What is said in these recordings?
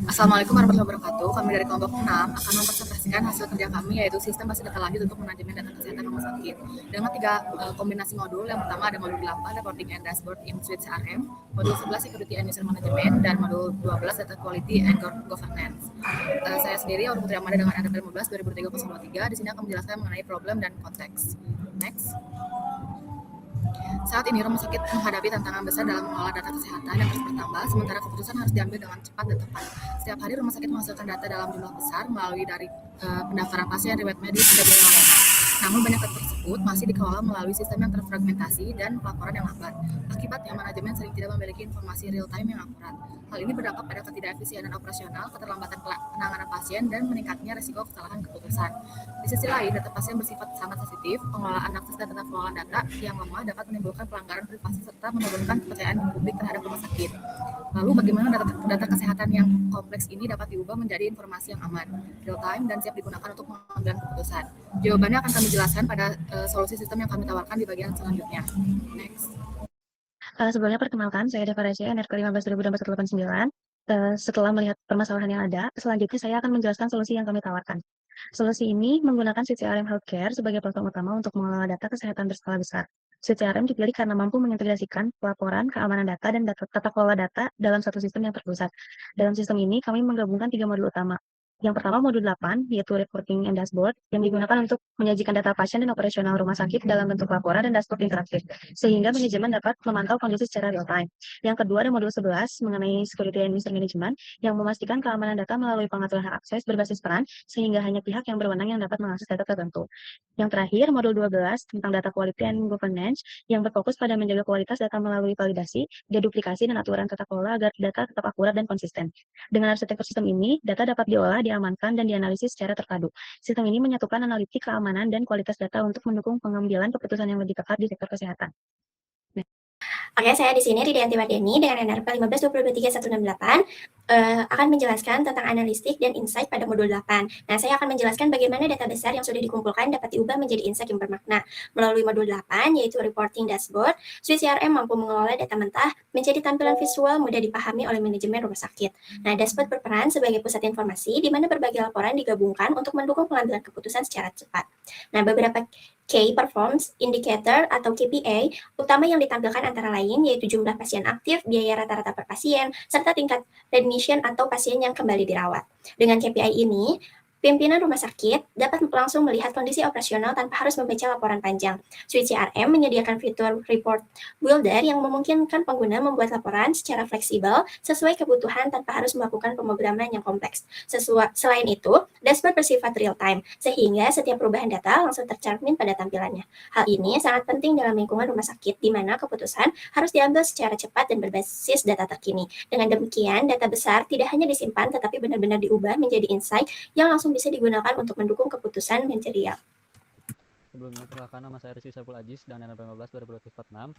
Assalamualaikum warahmatullahi wabarakatuh. Kami dari kelompok 6 akan mempresentasikan hasil kerja kami, yaitu sistem basis data lanjut untuk manajemen data kesehatan rumah sakit dengan tiga kombinasi modul. Yang pertama ada modul 8 reporting and dashboard in suite CRM, modul 11 security and user management, dan modul 12 data quality and governance. Saya sendiri Aura Putri Amanda dengan NRP 15 2003 Di sini akan menjelaskan mengenai problem dan konteks. Next. Saat ini rumah sakit menghadapi tantangan besar dalam mengelola data kesehatan yang terus bertambah, sementara keputusan harus diambil dengan cepat dan tepat. Setiap hari rumah sakit menghasilkan data dalam jumlah besar melalui dari pendaftaran pasien, riwayat medis, hingga biaya layanan. Namun banyak data tersebut masih dikelola melalui sistem yang terfragmentasi dan pelaporan yang lambat. Akibatnya manajemen sering tidak memiliki informasi real time yang akurat. Hal ini berdampak pada ketidakefisienan operasional, keterlambatan penanganan pasien, dan meningkatnya risiko kesalahan keputusan. Di sisi lain, data pasien bersifat sangat sensitif. Pengelolaan akses dan tata kelola data yang lemah dapat menimbulkan pelanggaran privasi serta menurunkan kepercayaan publik terhadap rumah sakit. Lalu, bagaimana data kesehatan yang kompleks ini dapat diubah menjadi informasi yang aman, real time, dan siap digunakan untuk pengambilan keputusan? Jawabannya akan kami jelaskan pada solusi sistem yang kami tawarkan di bagian selanjutnya. Next. Sebelumnya perkenalkan, saya Deva Raja, NRK 15 2021 setelah melihat permasalahan yang ada, selanjutnya saya akan menjelaskan solusi yang kami tawarkan. Solusi ini menggunakan Suite CRM Healthcare sebagai platform utama untuk mengelola data kesehatan berskala besar. Suite CRM dipilih karena mampu mengintegrasikan pelaporan, keamanan data, dan tata kelola data dalam satu sistem yang terpusat. Dalam sistem ini, kami menggabungkan 3 modul utama. Yang pertama modul 8, yaitu Reporting and Dashboard, yang digunakan untuk menyajikan data pasien dan operasional rumah sakit dalam bentuk laporan dan dashboard interaktif, sehingga manajemen dapat memantau kondisi secara real time. Yang kedua ada modul 11 mengenai Security and User Management, yang memastikan keamanan data melalui pengaturan hak akses berbasis peran, sehingga hanya pihak yang berwenang yang dapat mengakses data tertentu. Yang terakhir, modul 12 tentang Data Quality and Governance, yang berfokus pada menjaga kualitas data melalui validasi, deduplikasi, dan aturan tata kelola agar data tetap akurat dan konsisten. Dengan arsitektur sistem ini, data dapat diolah, diamankan, dan dianalisis secara terpadu. Sistem ini menyatukan analitik, keamanan, dan kualitas data untuk mendukung pengambilan keputusan yang lebih tepat di sektor kesehatan. Oke, saya di sini Ridianti Wardeni dengan NRP 15 2023 168 akan menjelaskan tentang analistik dan insight pada modul 8. Nah, saya akan menjelaskan bagaimana data besar yang sudah dikumpulkan dapat diubah menjadi insight yang bermakna. Melalui modul 8, yaitu Reporting Dashboard, Suite CRM mampu mengelola data mentah menjadi tampilan visual mudah dipahami oleh manajemen rumah sakit. Nah, dashboard berperan sebagai pusat informasi di mana berbagai laporan digabungkan untuk mendukung pengambilan keputusan secara cepat. Nah, beberapa Key Performance Indicator atau KPI utama yang ditampilkan antara lain yaitu jumlah pasien aktif, biaya rata-rata per pasien, serta tingkat readmission atau pasien yang kembali dirawat. Dengan KPI ini, pimpinan rumah sakit dapat langsung melihat kondisi operasional tanpa harus membaca laporan panjang. Suite CRM menyediakan fitur Report Builder yang memungkinkan pengguna membuat laporan secara fleksibel sesuai kebutuhan tanpa harus melakukan pemrograman yang kompleks. Selain itu, dashboard bersifat real time, sehingga setiap perubahan data langsung tercermin pada tampilannya. Hal ini sangat penting dalam lingkungan rumah sakit, di mana keputusan harus diambil secara cepat dan berbasis data terkini. Dengan demikian, data besar tidak hanya disimpan, tetapi benar-benar diubah menjadi insight yang langsung bisa digunakan untuk mendukung keputusan manajerial. Sebelumnya, perkenalkan, nama saya Rizky Saiful Aziz dan NRP 15 2046.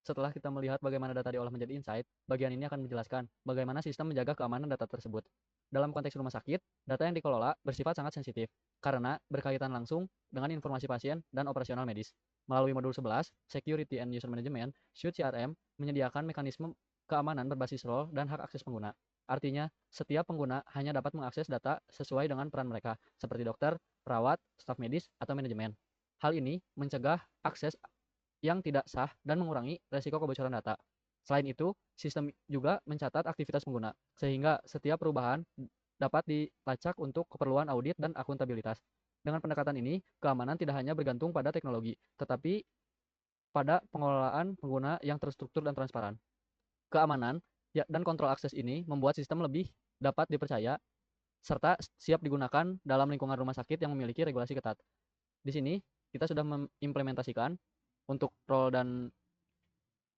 Setelah kita melihat bagaimana data diolah menjadi insight, bagian ini akan menjelaskan bagaimana sistem menjaga keamanan data tersebut. Dalam konteks rumah sakit, data yang dikelola bersifat sangat sensitif karena berkaitan langsung dengan informasi pasien dan operasional medis. Melalui modul 11, Security and User Management, Suite CRM menyediakan mekanisme keamanan berbasis role dan hak akses pengguna. Artinya, setiap pengguna hanya dapat mengakses data sesuai dengan peran mereka, seperti dokter, perawat, staf medis, atau manajemen. Hal ini mencegah akses yang tidak sah dan mengurangi resiko kebocoran data. Selain itu, sistem juga mencatat aktivitas pengguna, sehingga setiap perubahan dapat dilacak untuk keperluan audit dan akuntabilitas. Dengan pendekatan ini, keamanan tidak hanya bergantung pada teknologi, tetapi pada pengelolaan pengguna yang terstruktur dan transparan. Keamanan dan kontrol akses ini membuat sistem lebih dapat dipercaya serta siap digunakan dalam lingkungan rumah sakit yang memiliki regulasi ketat. Di sini, kita sudah mengimplementasikan untuk role dan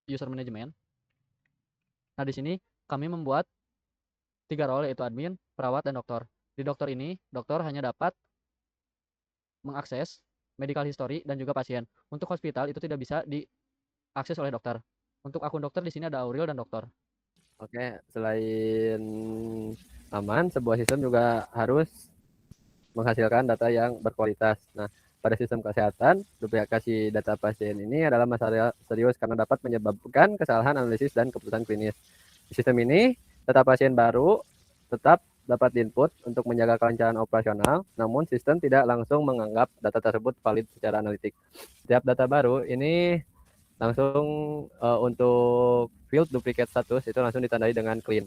user management. Nah, di sini kami membuat 3 role, yaitu admin, perawat, dan dokter. Di dokter ini, dokter hanya dapat mengakses medical history dan juga pasien. Untuk hospital itu tidak bisa diakses oleh dokter. Untuk akun dokter di sini ada Auril dan dokter. Oke, selain aman, sebuah sistem juga harus menghasilkan data yang berkualitas. Nah, pada sistem kesehatan, duplikasi data pasien ini adalah masalah serius karena dapat menyebabkan kesalahan analisis dan keputusan klinis. Di sistem ini, data pasien baru tetap dapat diinput untuk menjaga kelancaran operasional, namun sistem tidak langsung menganggap data tersebut valid secara analitik. Setiap data baru ini langsung untuk field duplicate status itu langsung ditandai dengan clean.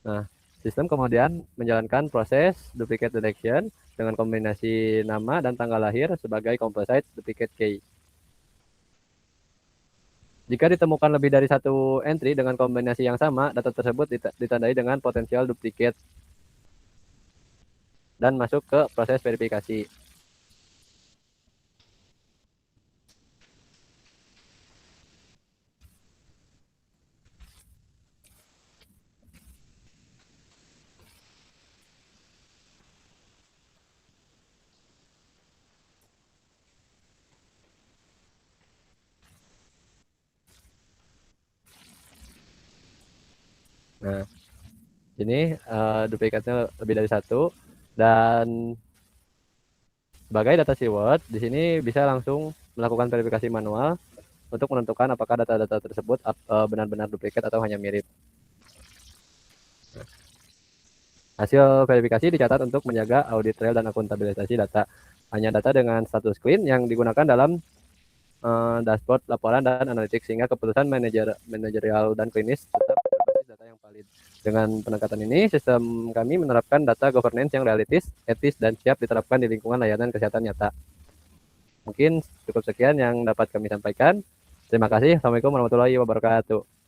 Nah, sistem kemudian menjalankan proses duplicate detection dengan kombinasi nama dan tanggal lahir sebagai composite duplicate key. Jika ditemukan lebih dari satu entry dengan kombinasi yang sama, data tersebut ditandai dengan potensial duplicate dan masuk ke proses verifikasi. Nah, ini duplikatnya lebih dari satu, dan sebagai data keyword di sini bisa langsung melakukan verifikasi manual untuk menentukan apakah data-data tersebut benar-benar duplikat atau hanya mirip. Hasil verifikasi dicatat untuk menjaga audit trail dan akuntabilisasi data. Hanya data dengan status clean yang digunakan dalam dashboard, laporan, dan analitik, sehingga keputusan manajerial dan klinis tetap berbasis data yang valid. Dengan pendekatan ini, sistem kami menerapkan data governance yang realistis, etis, dan siap diterapkan di lingkungan layanan kesehatan nyata. Mungkin cukup sekian yang dapat kami sampaikan. Terima kasih. Assalamualaikum warahmatullahi wabarakatuh.